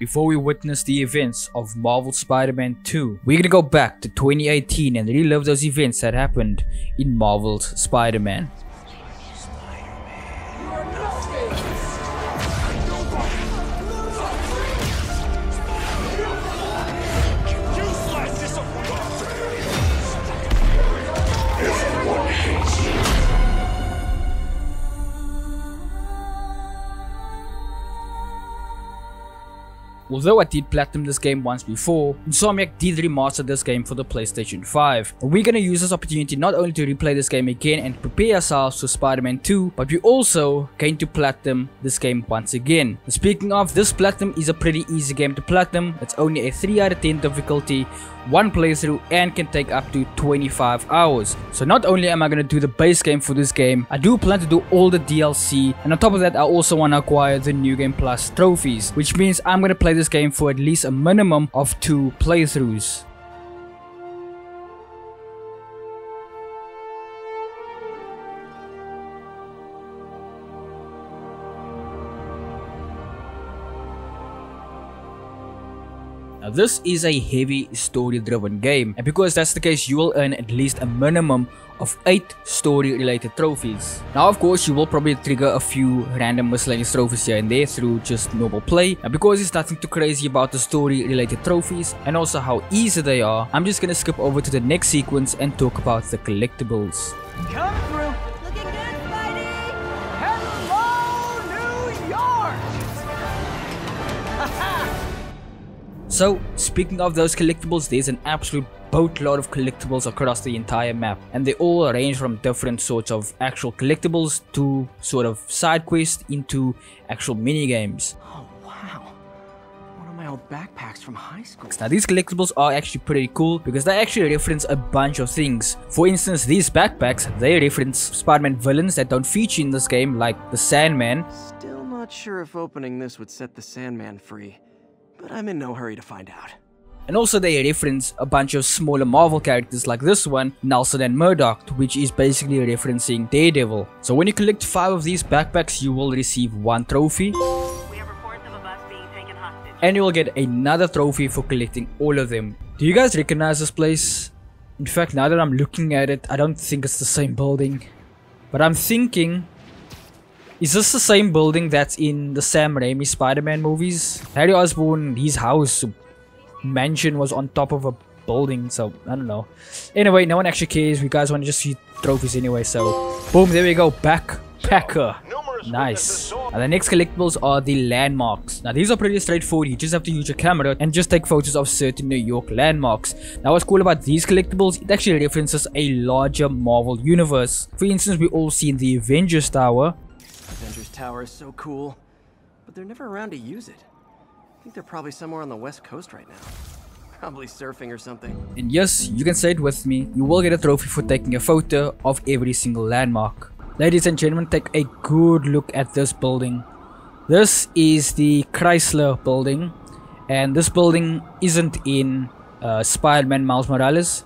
before we witness the events of Marvel Spider-Man 2. We're gonna go back to 2018 and relive those events that happened in Marvel's Spider-Man. Although I did platinum this game once before, Insomniac did remaster this game for the PlayStation 5. And we're gonna use this opportunity not only to replay this game again and prepare ourselves for Spider-Man 2, but we're also going to platinum this game once again. And speaking of, this platinum is a pretty easy game to platinum. It's only a 3 out of 10 difficulty, one playthrough, and can take up to 25 hours. So not only am I gonna do the base game for this game, I do plan to do all the DLC, and on top of that I also want to acquire the New Game Plus trophies, which means I'm gonna play this game for at least a minimum of 2 playthroughs. Now this is a heavy story driven game, and because that's the case, you will earn at least a minimum of 8 story related trophies. Now of course you will probably trigger a few random miscellaneous trophies here and there through just normal play, and because there's nothing too crazy about the story related trophies and also how easy they are, I'm just gonna skip over to the next sequence and talk about the collectibles. Coming through. Looking good, Spidey. Hello, New York. So speaking of those collectibles, there's an absolute boatload of collectibles across the entire map, and they all range from different sorts of actual collectibles to sort of side quests into actual mini games. Oh wow, one of my old backpacks from high school. Now these collectibles are actually pretty cool because they actually reference a bunch of things. For instance, these backpacks, they reference Spider-Man villains that don't feature in this game, like the Sandman. Still not sure if opening this would set the Sandman free, but I'm in no hurry to find out. And also they reference a bunch of smaller Marvel characters like this one, Nelson and Murdoch, which is basically referencing Daredevil. So when you collect 5 of these backpacks, you will receive 1 trophy. We have reports of a bus being taken hostage. And you will get another trophy for collecting all of them. Do you guys recognize this place? In fact, now that I'm looking at it, I don't think it's the same building. But I'm thinking, is this the same building that's in the Sam Raimi Spider-Man movies? Harry Osborn, his house, mansion was on top of a building, so I don't know. Anyway, no one actually cares. We guys want to just see trophies anyway, so boom, there we go. Backpacker. Nice. Now the next collectibles are the landmarks. Now these are pretty straightforward. You just have to use your camera and just take photos of certain New York landmarks. Now what's cool about these collectibles, it actually references a larger Marvel universe. For instance, we all seen the Avengers Tower. Avengers Tower is so cool, but they're never around to use it. I think they're probably somewhere on the west coast right now. Probably surfing or something. And yes, you can say it with me, you will get a trophy for taking a photo of every single landmark. Ladies and gentlemen, take a good look at this building. This is the Chrysler building, and this building isn't in Spider-Man Miles Morales,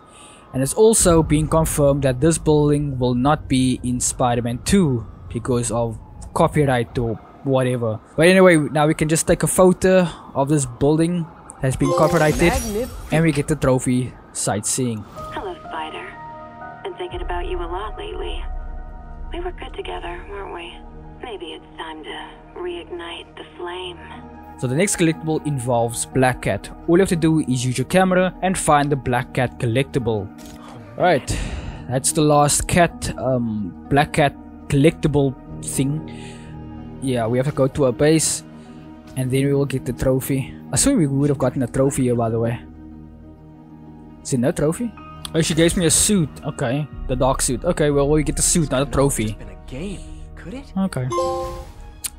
and it's also being confirmed that this building will not be in Spider-Man 2 because of copyright or whatever. But anyway, now we can just take a photo of this building that's been copyrighted, and we get the trophy sightseeing. Hello, Spider. Been thinking about you a lot lately. We were good together, weren't we? Maybe it's time to reignite the flame. So the next collectible involves Black Cat. All you have to do is use your camera and find the Black Cat collectible. Alright, that's the last cat, Black Cat collectible thing. Yeah, we have to go to our base, and then we will get the trophy. I swear we would have gotten a trophy here, by the way. Is it no trophy? Oh, she gave me a suit. Okay, the dark suit. Okay, well, we get the suit, not a trophy. Been a game, could it? Okay.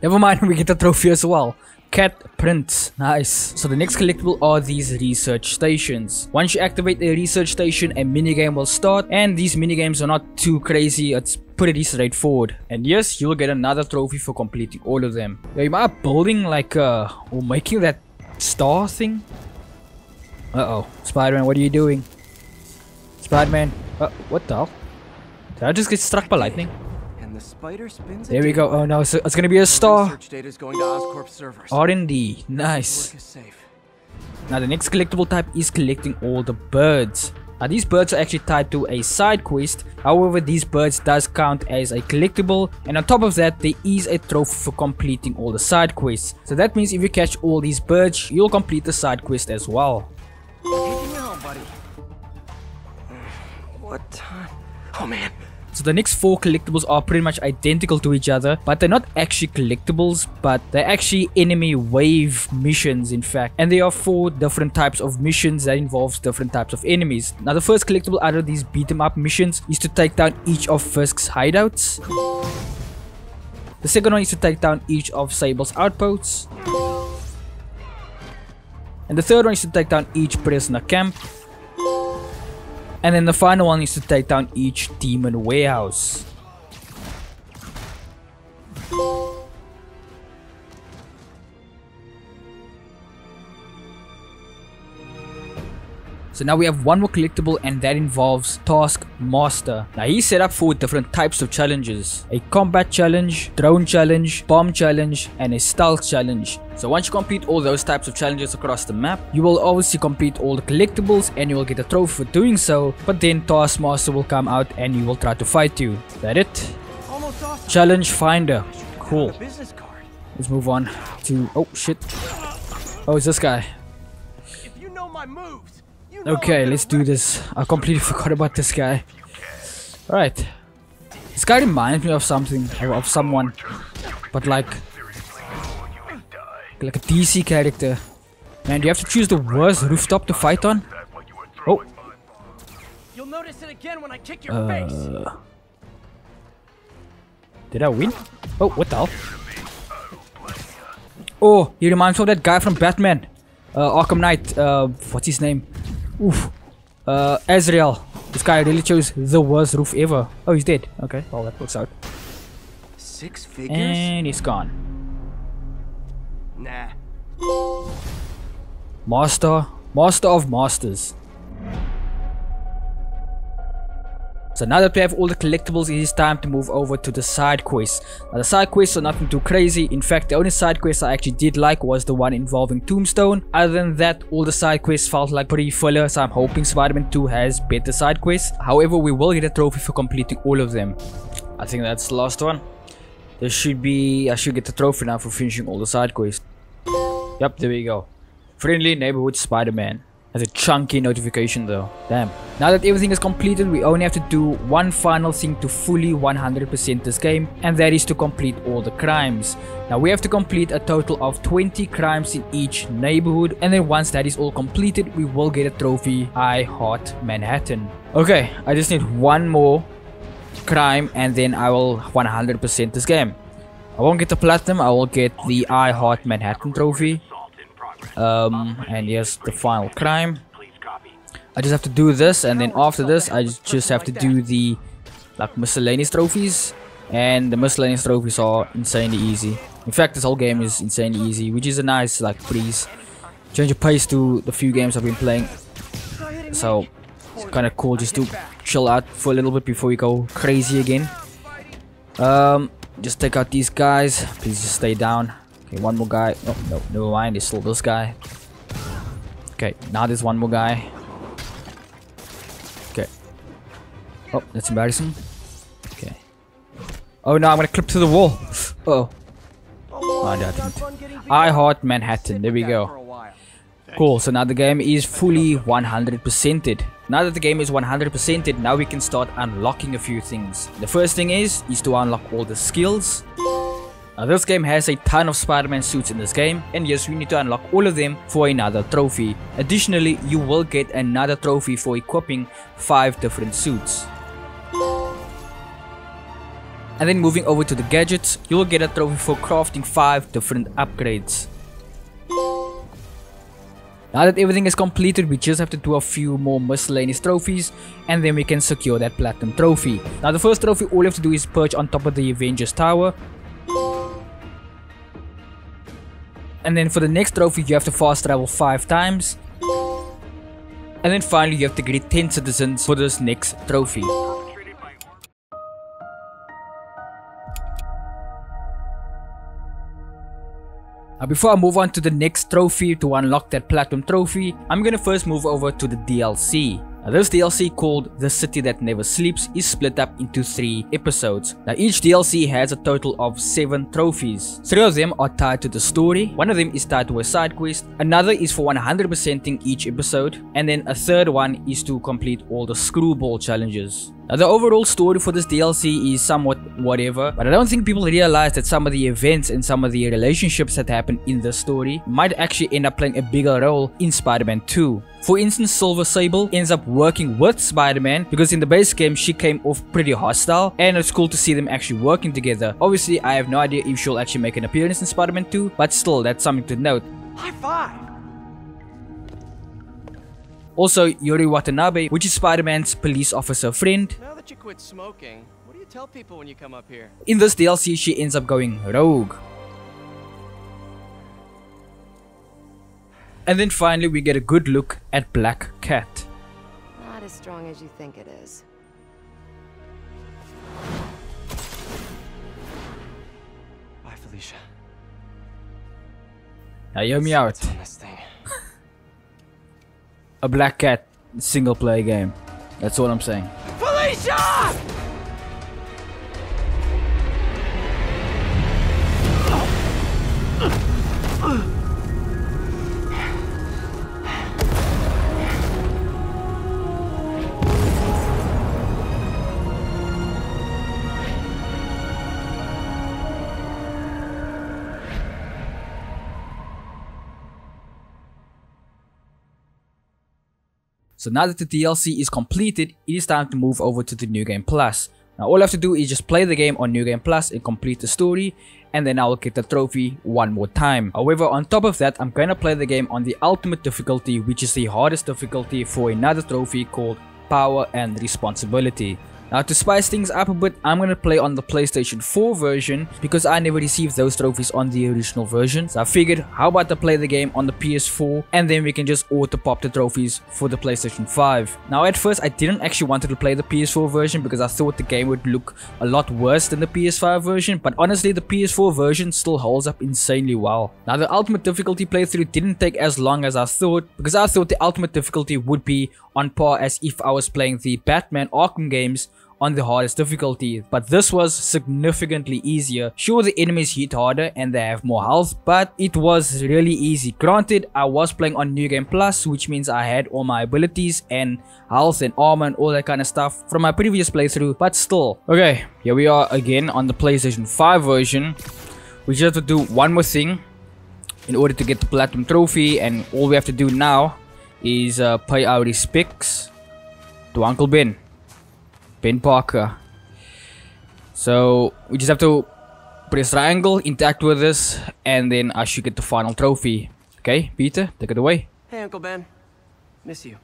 Never mind, we get the trophy as well. Cat prints. Nice. So the next collectible are these research stations. Once you activate a research station, a minigame will start, and these minigames are not too crazy. It's pretty straightforward. And yes, you'll get another trophy for completing all of them. Am I building like or making that star thing? Uh-oh. Spider-Man, what are you doing? Spider-Man. What the hell? Did I just get struck by lightning? And And the spider spins There we go. Oh no, so it's gonna be a star. Research data's going to Oscorp servers. R&D. Nice. Work is safe. Now the next collectible type is collecting all the birds. Now these birds are actually tied to a side quest. However, these birds does count as a collectible, and on top of that there is a trophy for completing all the side quests. So that means if you catch all these birds, you'll complete the side quest as well. Taking you home, buddy. What time? Oh man. So the next 4 collectibles are pretty much identical to each other, but they're not actually collectibles, but they're actually enemy wave missions in fact. And there are 4 different types of missions that involves different types of enemies. Now the first collectible out of these beat 'em up missions is to take down each of Fisk's hideouts. The second one is to take down each of Sable's outposts. And the third one is to take down each prisoner camp. And then the final one is to take down each demon warehouse. So now we have one more collectible, and that involves Task Master. Now he's set up 4 different types of challenges: a combat challenge, drone challenge, bomb challenge, and a stealth challenge. So once you complete all those types of challenges across the map, you will obviously complete all the collectibles and you will get a trophy for doing so, but then Task Master will come out and he will try to fight you. Is that it? Almost awesome. Challenge Finder. Cool. A business card. Let's move on to... oh shit. Oh, it's this guy. If you know my moves, you know Okay, let's do this. I completely forgot about this guy. Alright. This guy reminds me of something, or of someone, but like a DC character. Man, do you have to choose the worst rooftop to fight on? Oh. You'll notice it again when I kick your face. Did I win? Oh, what the hell? Oh, he reminds me of that guy from Batman. Arkham Knight. What's his name? Oof. Azrael. This guy really chose the worst roof ever. Oh, he's dead. Okay, well that works out. 6 figures? And he's gone. Nah. Master of Masters. So now that we have all the collectibles, it is time to move over to the side quests. Now the side quests are nothing too crazy. In fact, the only side quest I actually did like was the one involving Tombstone. Other than that, all the side quests felt like pretty filler, so I'm hoping Spider-Man 2 has better side quests. However, we will get a trophy for completing all of them. I think that's the last one. I should get the trophy now for finishing all the side quests. Yep, there we go. Friendly Neighborhood Spider-Man. That's a chunky notification though. Damn. Now that everything is completed, we only have to do one final thing to fully 100% this game, and that is to complete all the crimes. Now we have to complete a total of 20 crimes in each neighborhood, and then once that is all completed, we will get a trophy, I Heart Manhattan. Okay, I just need one more crime and then I will 100% this game. I won't get the platinum, I will get the I Heart Manhattan trophy. And here's the final crime. I just have to do this, and then after this I just have to do the like miscellaneous trophies, and the miscellaneous trophies are insanely easy. In fact, this whole game is insanely easy, which is a nice like breeze, change of pace to the few games I've been playing. So it's kind of cool just to chill out for a little bit before we go crazy again. Just take out these guys, please just stay down. Okay, one more guy. Oh, no, never mind. There's still this guy. Okay, now there's one more guy. Okay. Oh, that's embarrassing. Okay. Oh no, I'm gonna clip to the wall. Uh oh. Oh, I didn't. I Heart Manhattan. There we go. Cool, so now the game is fully 100%ed. Now that the game is 100%ed, now we can start unlocking a few things. The first thing is to unlock all the skills. Now this game has a ton of Spider-Man suits in this game, and yes, we need to unlock all of them for another trophy. Additionally, you will get another trophy for equipping 5 different suits. And then moving over to the gadgets, you will get a trophy for crafting 5 different upgrades. Now that everything is completed, we just have to do a few more miscellaneous trophies, and then we can secure that platinum trophy. Now the first trophy, all you have to do is perch on top of the Avengers Tower. And then for the next trophy, you have to fast travel 5 times. And then finally, you have to get 10 citizens for this next trophy. Now before I move on to the next trophy to unlock that platinum trophy, I'm gonna first move over to the DLC. Now this DLC called The City That Never Sleeps is split up into 3 episodes. Now each DLC has a total of 7 trophies. 3 of them are tied to the story, 1 of them is tied to a side quest, another is for 100%ing each episode, and then a third one is to complete all the screwball challenges. Now the overall story for this DLC is somewhat whatever, but I don't think people realize that some of the events and some of the relationships that happen in this story might actually end up playing a bigger role in Spider-Man 2. For instance, Silver Sable ends up working with Spider-Man because in the base game she came off pretty hostile, and it's cool to see them actually working together. Obviously I have no idea if she'll actually make an appearance in Spider-Man 2, but still that's something to note. High five! Also, Yuri Watanabe, which is Spider-Man's police officer friend. Now that you quit smoking, what do you tell people when you come up here? In this DLC, she ends up going rogue. And then finally, we get a good look at Black Cat. Not as strong as you think it is. Bye, Felicia. Now hear me out. What's on this thing? A Black Cat single player game. That's all I'm saying. Felicia! So now that the DLC is completed, it is time to move over to the New Game Plus. Now all I have to do is just play the game on New Game Plus and complete the story, and then I will get the trophy one more time. However, on top of that, I'm gonna play the game on the ultimate difficulty, which is the hardest difficulty for another trophy called Power and Responsibility. Now to spice things up a bit, I'm gonna play on the PlayStation 4 version because I never received those trophies on the original version. So I figured, how about to play the game on the PS4 and then we can just auto pop the trophies for the PlayStation 5. Now at first I didn't actually want to play the PS4 version because I thought the game would look a lot worse than the PS5 version, but honestly the PS4 version still holds up insanely well. Now the ultimate difficulty playthrough didn't take as long as I thought, because I thought the ultimate difficulty would be on par as if I was playing the Batman Arkham games on the hardest difficulty, but this was significantly easier. Sure, the enemies hit harder and they have more health, but it was really easy. Granted, I was playing on New Game Plus, which means I had all my abilities and health and armor and all that kind of stuff from my previous playthrough, but still. Okay, here we are again on the PlayStation 5 version. We just have to do one more thing in order to get the Platinum Trophy, and all we have to do now is pay our respects to Uncle Ben Parker. So we just have to press triangle, interact with this, and then I should get the final trophy. Okay, Peter, take it away. Hey, Uncle Ben. Miss you.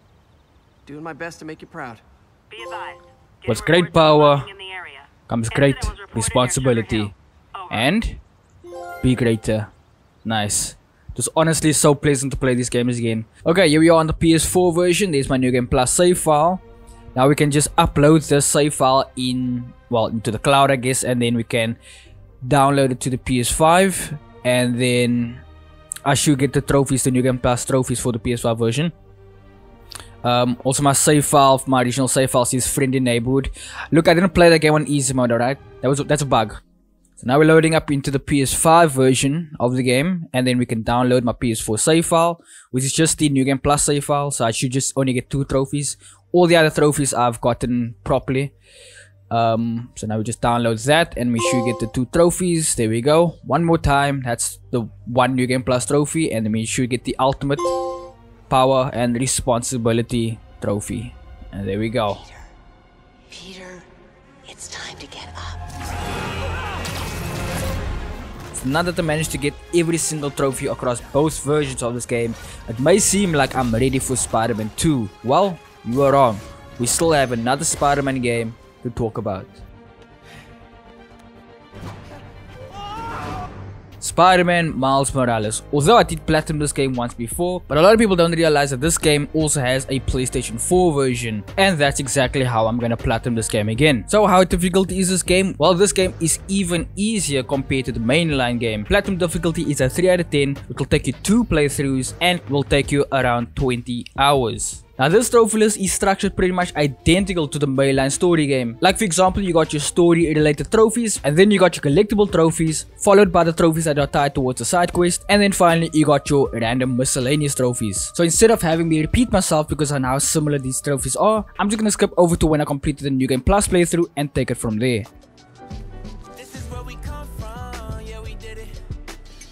Doing my best to make you proud. Be advised. With great power comes great responsibility. And be greater. Nice. It was honestly so pleasant to play these games again. Okay, here we are on the PS4 version. There's my New Game Plus save file. Now we can just upload this save file into the cloud, I guess, and then we can download it to the PS5, and then I should get the trophies, the New Game Plus trophies for the PS5 version. Also my save file, my original save file is friendly neighborhood. Look, I didn't play that game on easy mode, alright? That's a bug. So now we're loading up into the PS5 version of the game, and then we can download my PS4 save file, which is just the New Game Plus save file, so I should just only get 2 trophies. All the other trophies I've gotten properly. So now we just download that and we should get the 2 trophies. There we go. One more time. That's the 1 New Game Plus trophy, and then we should get the ultimate power and responsibility trophy. And there we go. Peter, it's time to get up. So now that I managed to get every single trophy across both versions of this game, it may seem like I'm ready for Spider-Man 2. Well, you are wrong. We still have another Spider-Man game to talk about. Spider-Man Miles Morales. Although I did platinum this game once before, but a lot of people don't realize that this game also has a PlayStation 4 version, and that's exactly how I'm gonna platinum this game again. So how difficult is this game? Well, this game is even easier compared to the mainline game. Platinum difficulty is a 3 out of 10. It will take you 2 playthroughs and will take you around 20 hours. Now this trophy list is structured pretty much identical to the mainline story game. Like for example, you got your story related trophies, and then you got your collectible trophies, followed by the trophies that are tied towards the side quest, and then finally you got your random miscellaneous trophies. So instead of having me repeat myself because I know how similar these trophies are, I'm just gonna skip over to when I completed the New Game Plus playthrough and take it from there. This is where we come from, yeah we did it.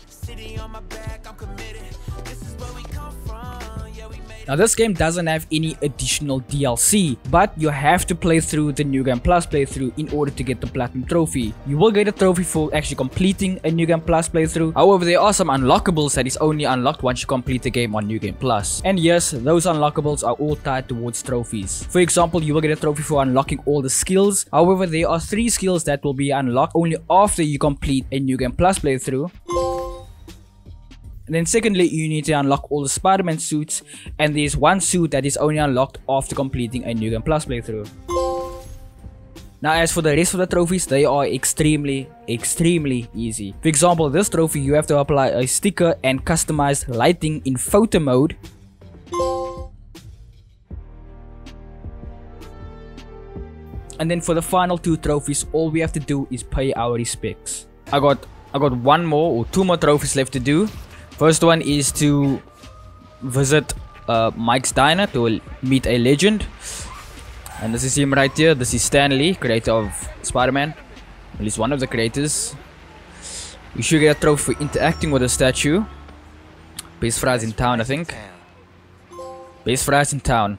City on my back, I'm committed. This is where we come from, yeah we made it. Now this game doesn't have any additional DLC, but you have to play through the New Game Plus playthrough in order to get the Platinum trophy. You will get a trophy for actually completing a New Game Plus playthrough. However, there are some unlockables that is only unlocked once you complete the game on New Game Plus. And yes, those unlockables are all tied towards trophies. For example, you will get a trophy for unlocking all the skills. However, there are 3 skills that will be unlocked only after you complete a New Game Plus playthrough. And then secondly, you need to unlock all the Spider-Man suits, and there's 1 suit that is only unlocked after completing a New Game Plus playthrough. Now as for the rest of the trophies, they are extremely easy. For example, this trophy you have to apply a sticker and customize lighting in photo mode. And then for the final 2 trophies, all we have to do is pay our respects. I got 1 more or 2 more trophies left to do. First one is to visit Mike's Diner to meet a legend. And this is him right here. This is Stan Lee, creator of Spider-Man. At least one of the creators. You should get a trophy for interacting with the statue. Best fries in town, I think. Best fries in town.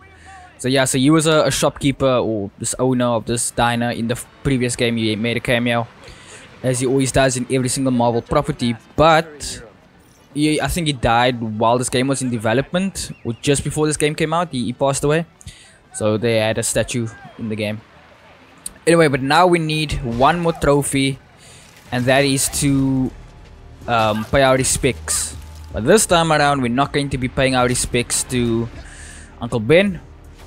So yeah, so he was a shopkeeper or this owner of this diner in the previous game. He made a cameo, as he always does in every single Marvel property. But I think he died while this game was in development, or just before this game came out. He passed away, so they had a statue in the game. Anyway, but now we need 1 more trophy, and that is to pay our respects. But this time around, we're not going to be paying our respects to Uncle Ben.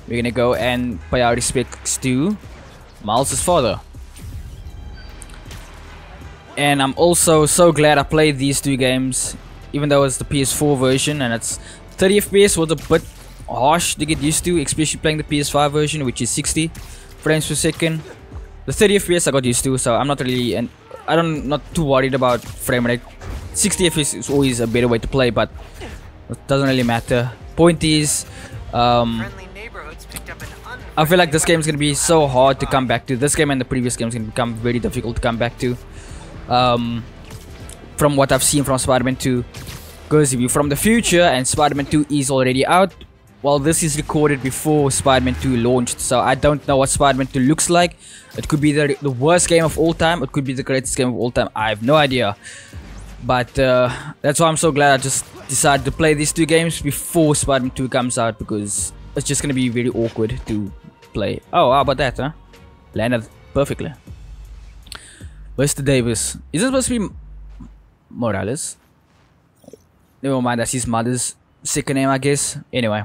We're gonna go and pay our respects to Miles' father. And I'm also so glad I played these 2 games, even though it's the PS4 version, and it's 30 FPS was a bit harsh to get used to, especially playing the PS5 version, which is 60 frames per second. The 30 FPS I got used to, so I'm not really, and I'm not too worried about frame rate. 60 FPS is always a better way to play, but it doesn't really matter. Point is, I feel like this game is gonna be so hard to come back to. This game and the previous game is gonna become very difficult to come back to. From what I've seen from Spider-Man 2, because if you're from the future and Spider-Man 2 is already out, well, this is recorded before Spider-Man 2 launched, so I don't know what Spider-Man 2 looks like. It could be the worst game of all time, it could be the greatest game of all time, I have no idea. But that's why I'm so glad I just decided to play these 2 games before Spider-Man 2 comes out, because it's just gonna be very awkward to play. Oh, how about that, huh? Landed perfectly. Mr. Davis. Is this supposed to be Morales? Never mind, that's his mother's second name, I guess. Anyway.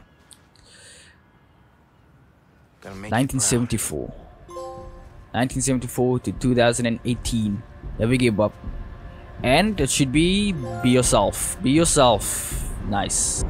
1974. 1974 to 2018. Never give up. And it should be yourself. Be yourself. Nice.